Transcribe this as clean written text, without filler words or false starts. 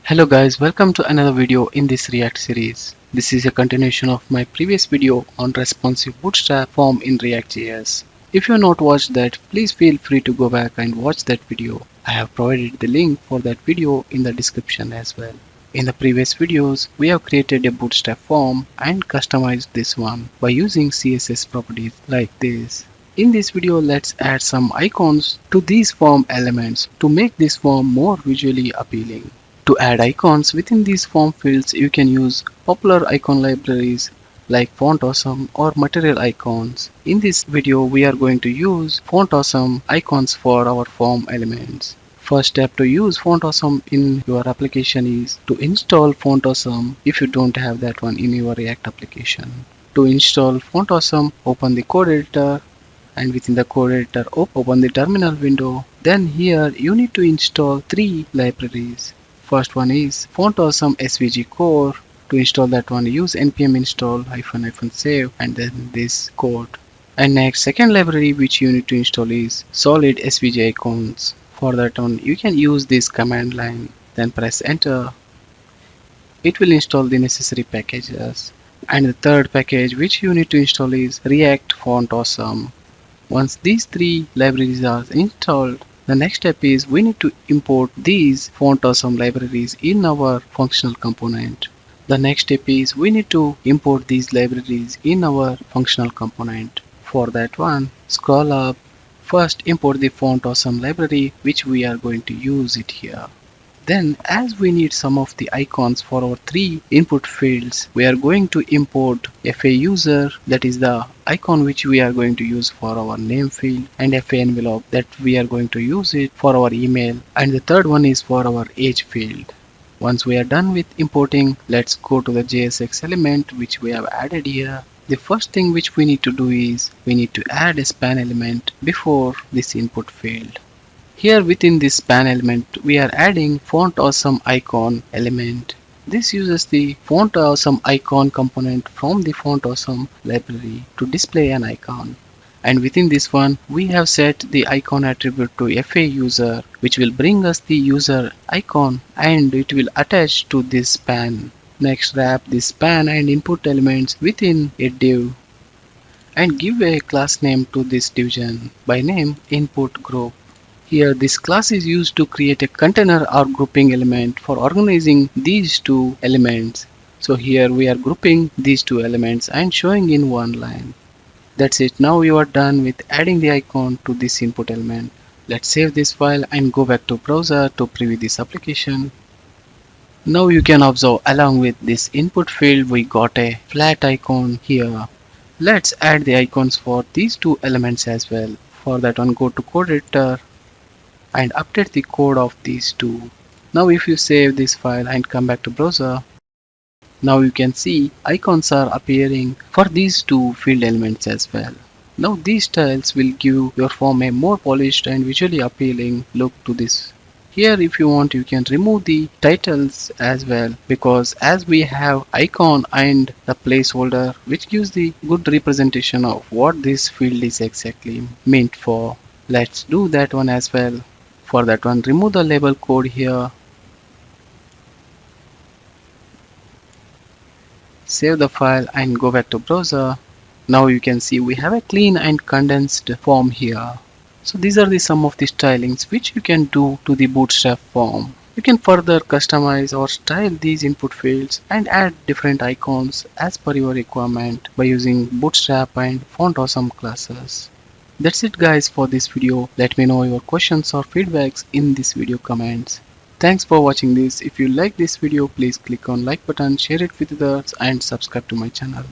Hello guys, welcome to another video in this React series. This is a continuation of my previous video on responsive bootstrap form in ReactJS. If you have not watched that, please feel free to go back and watch that video. I have provided the link for that video in the description as well. In the previous videos, we have created a bootstrap form and customized this one by using CSS properties like this. In this video, let's add some icons to these form elements to make this form more visually appealing. To add icons within these form fields, you can use popular icon libraries like Font Awesome or Material Icons. In this video, we are going to use Font Awesome icons for our form elements. First step to use Font Awesome in your application is to install Font Awesome if you don't have that one in your React application. To install Font Awesome, open the code editor, and within the code editor, open the terminal window. Then here you need to install three libraries. First one is Font Awesome SVG core. To install that one, use npm install --save and then this code. And next, second library which you need to install is solid SVG icons. For that one, you can use this command line. Then press enter. It will install the necessary packages. And the third package which you need to install is React Font Awesome. Once these three libraries are installed, the next step is we need to import these Font Awesome libraries in our functional component. The next step is we need to import these libraries in our functional component. For that one, scroll up. First import the Font Awesome library which we are going to use it here. Then as we need some of the icons for our three input fields, we are going to import FA user, that is the icon which we are going to use for our name field, and FA envelope that we are going to use it for our email, and the third one is for our age field. Once we are done with importing, let's go to the JSX element which we have added here. The first thing which we need to do is we need to add a span element before this input field. Here within this span element, we are adding Font Awesome icon element. This uses the Font Awesome icon component from the Font Awesome library to display an icon. And within this one, we have set the icon attribute to FA user, which will bring us the user icon and it will attach to this span. Next, wrap this span and input elements within a div and give a class name to this division by name input group. Here this class is used to create a container or grouping element for organizing these two elements. So here we are grouping these two elements and showing in one line. That's it. Now you are done with adding the icon to this input element. Let's save this file and go back to browser to preview this application. Now you can observe along with this input field we got a flat icon here. Let's add the icons for these two elements as well. For that one, go to code editor and update the code of these two. Now if you save this file and come back to browser, now you can see icons are appearing for these two field elements as well. Now these styles will give your form a more polished and visually appealing look to this. Here if you want, you can remove the titles as well, because as we have icon and the placeholder which gives the good representation of what this field is exactly meant for. Let's do that one as well. For that one, remove the label code here. Save the file and go back to browser. Now you can see we have a clean and condensed form here. So these are some of the stylings which you can do to the bootstrap form. You can further customize or style these input fields and add different icons as per your requirement by using bootstrap and Font Awesome classes. That's it guys for this video. Let me know your questions or feedbacks in this video comments. Thanks for watching this. If you like this video, please click on like button, share it with others and subscribe to my channel.